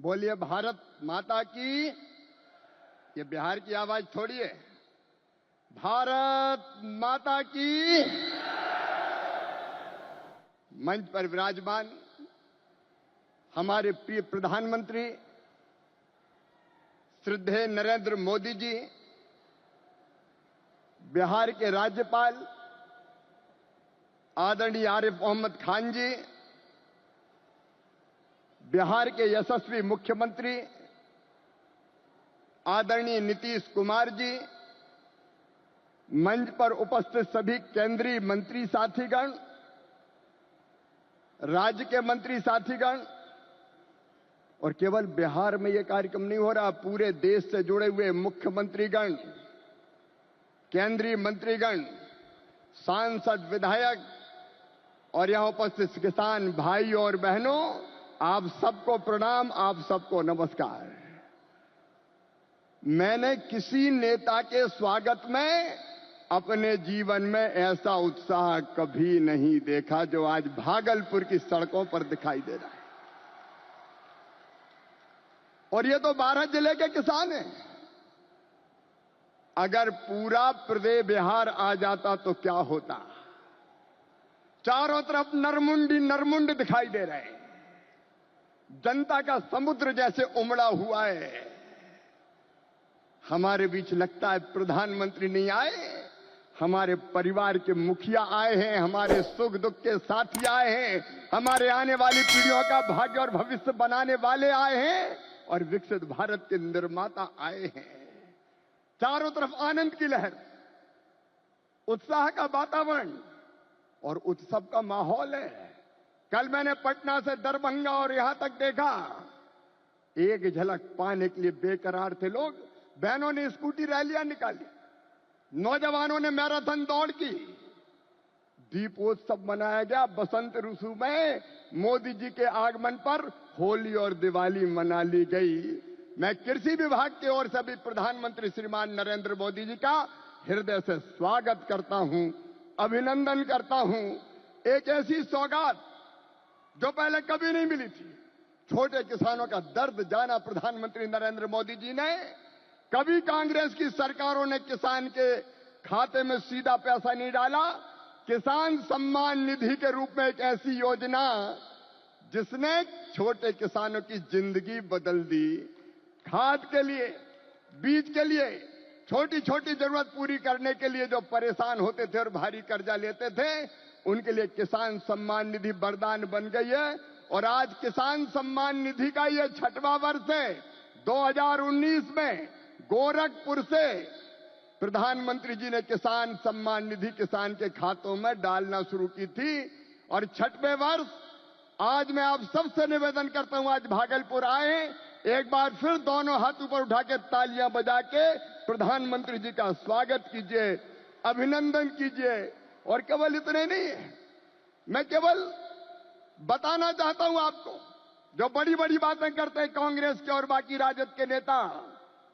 बोलिए भारत माता की। ये बिहार की आवाज थोड़ी है। भारत माता की। मंच पर विराजमान हमारे प्रिय प्रधानमंत्री श्रद्धेय नरेंद्र मोदी जी, बिहार के राज्यपाल आदरणीय आरिफ मोहम्मद खान जी, बिहार के यशस्वी मुख्यमंत्री आदरणीय नीतीश कुमार जी, मंच पर उपस्थित सभी केंद्रीय मंत्री साथीगण, राज्य के मंत्री साथीगण, और केवल बिहार में यह कार्यक्रम नहीं हो रहा, पूरे देश से जुड़े हुए मुख्यमंत्रीगण, केंद्रीय मंत्रीगण, सांसद, विधायक और यहां उपस्थित किसान भाई और बहनों, आप सबको प्रणाम, आप सबको नमस्कार। मैंने किसी नेता के स्वागत में अपने जीवन में ऐसा उत्साह कभी नहीं देखा जो आज भागलपुर की सड़कों पर दिखाई दे रहा है। और ये तो 12 जिले के किसान हैं। अगर पूरा प्रदेश बिहार आ जाता तो क्या होता। चारों तरफ नरमुंड दिखाई दे रहे हैं। जनता का समुद्र जैसे उमड़ा हुआ है। हमारे बीच लगता है प्रधानमंत्री नहीं आए, हमारे परिवार के मुखिया आए हैं, हमारे सुख दुख के साथी आए हैं, हमारे आने वाली पीढ़ियों का भाग्य और भविष्य बनाने वाले आए हैं और विकसित भारत के निर्माता आए हैं। चारों तरफ आनंद की लहर, उत्साह का वातावरण और उत्सव का माहौल है। कल मैंने पटना से दरभंगा और यहां तक देखा, एक झलक पाने के लिए बेकरार थे लोग। बहनों ने स्कूटी रैलियां निकाली, नौजवानों ने मैराथन दौड़ की, दीपोत्सव मनाया गया। बसंत ऋतु में मोदी जी के आगमन पर होली और दिवाली मना ली गई। मैं कृषि विभाग की ओर से भी प्रधानमंत्री श्रीमान नरेंद्र मोदी जी का हृदय से स्वागत करता हूं, अभिनंदन करता हूं। एक ऐसी सौगात जो पहले कभी नहीं मिली थी। छोटे किसानों का दर्द जाना प्रधानमंत्री नरेंद्र मोदी जी ने। कभी कांग्रेस की सरकारों ने किसान के खाते में सीधा पैसा नहीं डाला। किसान सम्मान निधि के रूप में एक ऐसी योजना जिसने छोटे किसानों की जिंदगी बदल दी। खाद के लिए, बीज के लिए, छोटी छोटी जरूरत पूरी करने के लिए जो परेशान होते थे और भारी कर्जा लेते थे, उनके लिए किसान सम्मान निधि वरदान बन गई है। और आज किसान सम्मान निधि का यह 6वां वर्ष है। 2019 में गोरखपुर से प्रधानमंत्री जी ने किसान सम्मान निधि किसान के खातों में डालना शुरू की थी। और 6वें वर्ष आज मैं आप सबसे निवेदन करता हूं, आज भागलपुर आए, एक बार फिर दोनों हाथ ऊपर उठा के तालियां बजा के प्रधानमंत्री जी का स्वागत कीजिए, अभिनंदन कीजिए। और केवल इतने नहीं है, मैं केवल बताना चाहता हूं आपको, जो बड़ी बड़ी बातें करते हैं कांग्रेस के और बाकी राजद के नेता,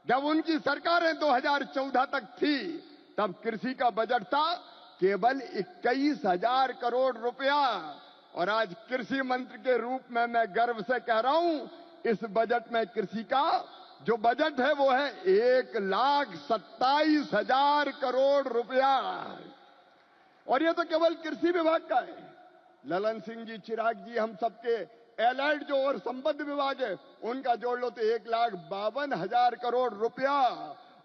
जब उनकी सरकारें 2014 तक थी, तब कृषि का बजट था केवल 21,000 करोड़ रुपया। और आज कृषि मंत्री के रूप में मैं गर्व से कह रहा हूं, इस बजट में कृषि का जो बजट है वो है 1,27,000 करोड़ रुपया। और ये तो केवल कृषि विभाग का है। ललन सिंह जी, चिराग जी, हम सबके एलाइड जो और संबद्ध विभाग है, उनका जोड़ लो तो 1,52,000 करोड़ रुपया।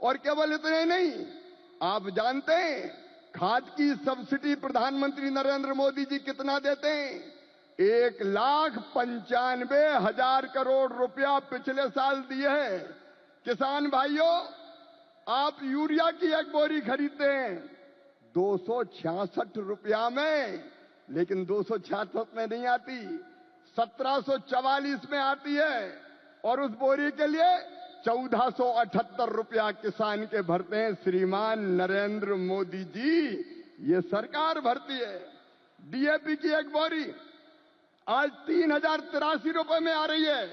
और केवल इतने नहीं, आप जानते हैं खाद की सब्सिडी प्रधानमंत्री नरेंद्र मोदी जी कितना देते हैं? 1,95,000 करोड़ रुपया पिछले साल दिए हैं। किसान भाइयों, आप यूरिया की एक बोरी खरीदते हैं 266 रुपया में, लेकिन 266 में नहीं आती, 1744 में आती है। और उस बोरी के लिए 1478 रुपया किसान के भरते हैं श्रीमान नरेंद्र मोदी जी, ये सरकार भरती है। डीएपी की एक बोरी आज 3,083 रुपए में आ रही है,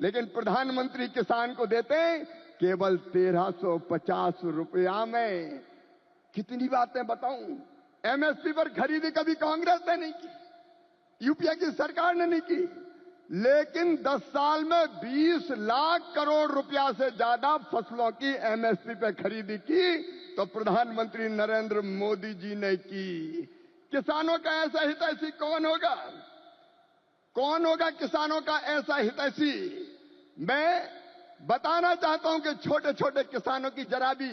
लेकिन प्रधानमंत्री किसान को देते हैं केवल 1,350 रुपया में। कितनी बातें बताऊं। एमएसपी पर खरीदी कभी कांग्रेस ने नहीं की, यूपीए की सरकार ने नहीं की। लेकिन 10 साल में 20 लाख करोड़ रुपया से ज्यादा फसलों की एमएसपी पे खरीदी की तो प्रधानमंत्री नरेंद्र मोदी जी ने की। किसानों का ऐसा हितैषी कौन होगा? कौन होगा किसानों का ऐसा हितैषी? मैं बताना चाहता हूं कि छोटे छोटे किसानों की जरा भी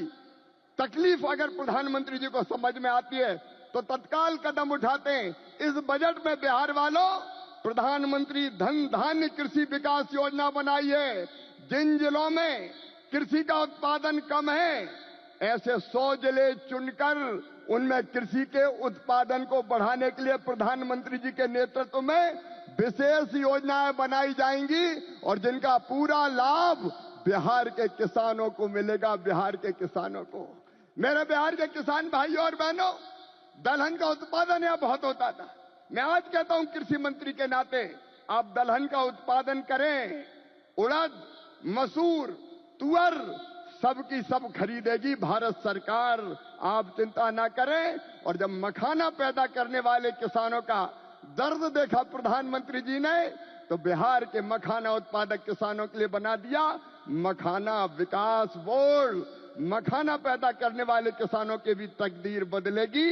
तकलीफ अगर प्रधानमंत्री जी को समझ में आती है तो तत्काल कदम उठाते हैं। इस बजट में बिहार वालों प्रधानमंत्री धन धान्य कृषि विकास योजना बनाई है। जिन जिलों में कृषि का उत्पादन कम है, ऐसे 100 जिले चुनकर उनमें कृषि के उत्पादन को बढ़ाने के लिए प्रधानमंत्री जी के नेतृत्व में विशेष योजनाएं बनाई जाएंगी और जिनका पूरा लाभ बिहार के किसानों को मिलेगा। बिहार के किसानों को, मेरे बिहार के किसान भाइयों और बहनों, दलहन का उत्पादन यहां बहुत होता था। मैं आज कहता हूं कृषि मंत्री के नाते, आप दलहन का उत्पादन करें। उड़द, मसूर, तुअर सबकी सब खरीदेगी भारत सरकार, आप चिंता ना करें। और जब मखाना पैदा करने वाले किसानों का दर्द देखा प्रधानमंत्री जी ने, तो बिहार के मखाना उत्पादक किसानों के लिए बना दिया मखाना विकास बोर्ड। मखाना पैदा करने वाले किसानों की भी तकदीर बदलेगी।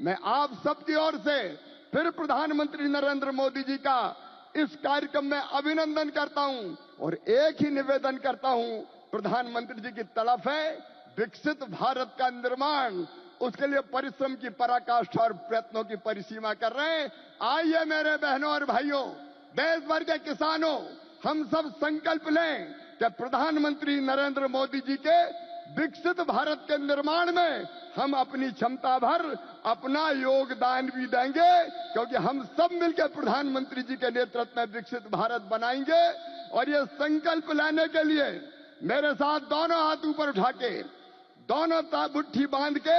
मैं आप सबकी ओर से फिर प्रधानमंत्री नरेंद्र मोदी जी का इस कार्यक्रम में अभिनंदन करता हूं और एक ही निवेदन करता हूं, प्रधानमंत्री जी की तड़प है विकसित भारत का निर्माण। उसके लिए परिश्रम की पराकाष्ठा और प्रयत्नों की परिसीमा कर रहे हैं। आइए मेरे बहनों और भाइयों, देश भर के किसानों, हम सब संकल्प लें कि प्रधानमंत्री नरेंद्र मोदी जी के विकसित भारत के निर्माण में हम अपनी क्षमता भर अपना योगदान भी देंगे, क्योंकि हम सब मिलकर प्रधानमंत्री जी के नेतृत्व में विकसित भारत बनाएंगे। और ये संकल्प लेने के लिए मेरे साथ दोनों हाथ ऊपर उठा के, दोनों मुट्ठी बांध के,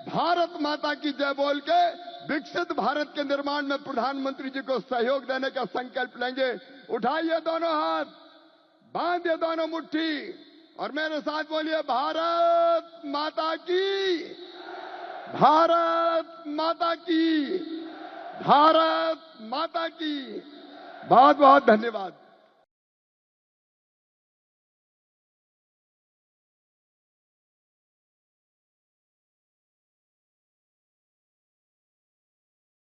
भारत माता की जय बोल के विकसित भारत के निर्माण में प्रधानमंत्री जी को सहयोग देने का संकल्प लेंगे। उठाइए दोनों हाथ, बांधिए दोनों मुट्ठी और मेरे साथ बोलिए भारत माता की, भारत माता की, भारत माता की। बहुत बहुत धन्यवाद।